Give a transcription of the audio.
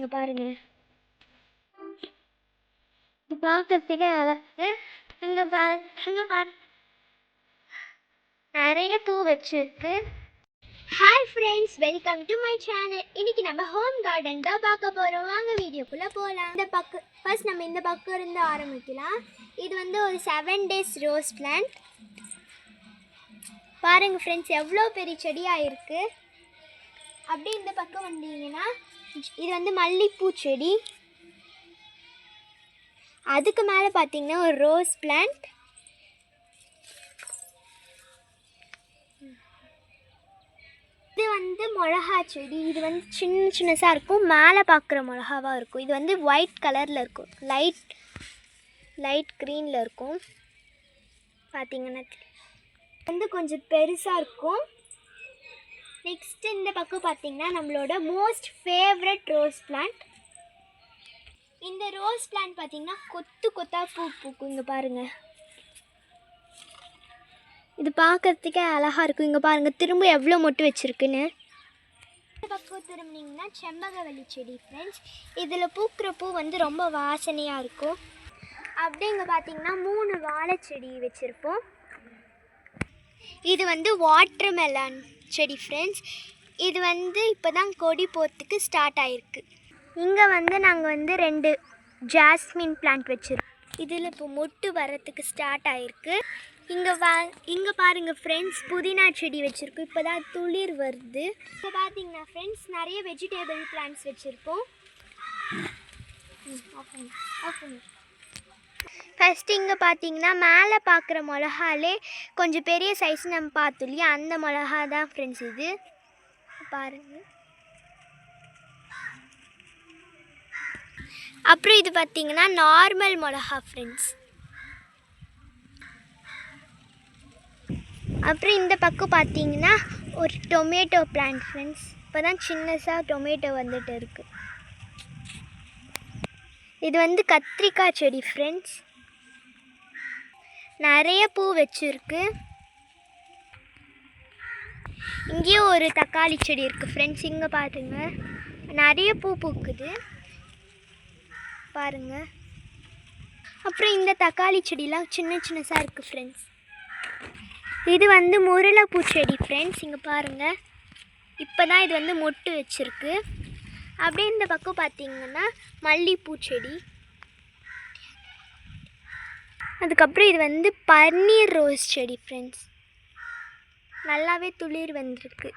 இங்கே பாருங்கள், பார்க்கறதுக்கே அழகு. இங்கே பாருங்க, நிறைய பூ வச்சிருக்கு. Hi friends, welcome to my channel. இன்னைக்கு நம்ம ஹோம் கார்டன் தான் பார்க்க போகிறோம். வாங்க வீடியோக்குள்ளே போகலாம். இந்த பக்கம் ஃபர்ஸ்ட் நம்ம இந்த பக்கம் இருந்து ஆரம்பிக்கலாம். இது வந்து ஒரு 7 days ரோஸ் பிளான்ட். பாருங்கள் ஃப்ரெண்ட்ஸ், எவ்வளோ பெரிய செடியாக இருக்குது. அப்படியே இந்த பக்கம் வந்தீங்கன்னா இது வந்து மல்லிகைப்பூ செடி. அதுக்கு மேலே பார்த்தீங்கன்னா ஒரு ரோஸ் பிளான்ட். இது வந்து மிளகா செடி. இது வந்து சின்னசாக இருக்கும், மேலே பார்க்குற மிளகாவாக இருக்கும். இது வந்து ஒயிட் கலரில் இருக்கும், லைட் க்ரீனில் இருக்கும். பார்த்தீங்கன்னா வந்து கொஞ்சம் பெருசாக இருக்கும். நெக்ஸ்ட்டு இந்த பக்கம் பார்த்தீங்கன்னா நம்மளோட மோஸ்ட் ஃபேவரட் ரோஸ் பிளான்ட். இந்த ரோஸ் பிளான்ட் பார்த்தீங்கன்னா கொத்தாக பூ பூக்கும். இங்கே பாருங்கள், இது பார்க்கறதுக்கே அழகாக இருக்கும். இங்கே பாருங்கள், திரும்ப எவ்வளோ மொட்டு வச்சுருக்குன்னு. இந்த பக்கம் திரும்பினீங்கன்னா செம்பகவல்லி செடி ஃப்ரெண்ட்ஸ். இதில் பூக்கிற பூ வந்து ரொம்ப வாசனையாக இருக்கும். அப்படியே இங்கே பார்த்தீங்கன்னா 3 வாழை செடி வச்சுருப்போம். இது வந்து வாட்டர் மெலன் செடி ஃப்ரெண்ட்ஸ். இது வந்து இப்போ தான் கொடி போகிறதுக்கு ஸ்டார்ட் ஆகிருக்கு. இங்கே வந்து நாங்கள் வந்து 2 ஜாஸ்மின் பிளான்ட் வச்சுருக்கோம். இதில் இப்போ மொட்டு வரத்துக்கு ஸ்டார்ட் ஆகிருக்கு. இங்கே பாருங்கள் ஃப்ரெண்ட்ஸ், புதினா செடி வச்சுருக்கோம். இப்போ தான் துளிர் வருது. இப்போ பார்த்தீங்கன்னா ஃப்ரெண்ட்ஸ், நிறைய வெஜிடேபிள் பிளான்ட்ஸ் வச்சுருக்கோம். ஃபஸ்ட்டு இங்கே பார்த்தீங்கன்னா மேலே பார்க்குற மிளகாலே கொஞ்சம் பெரிய சைஸ் நம்ம பார்த்தோம் இல்லையா, அந்த மிளகா தான் ஃப்ரெண்ட்ஸ் இது. பாருங்கள். அப்புறம் இது பார்த்தீங்கன்னா நார்மல் மிளகா ஃப்ரெண்ட்ஸ். அப்புறம் இந்த பக்கம் பார்த்தீங்கன்னா ஒரு டொமேட்டோ பிளான்ட் ஃப்ரெண்ட்ஸ். இப்போ தான் சின்னதாக டொமேட்டோ வந்துட்டு இருக்குது. இது வந்து கத்திரிக்காய் செடி ஃப்ரெண்ட்ஸ். நிறைய பூ வச்சுருக்கு. இங்கேயும் ஒரு தக்காளி செடி இருக்குது ஃப்ரெண்ட்ஸ். இங்கே பாருங்க, நிறைய பூ பூக்குது பாருங்கள். அப்புறம் இந்த தக்காளி செடிலாம் சின்னசாக இருக்குது ஃப்ரெண்ட்ஸ். இது வந்து முருளைப்பூ செடி ஃப்ரெண்ட்ஸ். இங்கே பாருங்கள், இப்போ தான் இது வந்து மொட்டு வச்சுருக்கு. அப்படியே இந்த பக்கம் பார்த்தீங்கன்னா மல்லிகைப்பூ செடி. அதுக்கப்புறம் இது வந்து பன்னீர் ரோஸ் செடி ஃப்ரெண்ட்ஸ். நல்லாவே துளிர் வந்திருக்கு.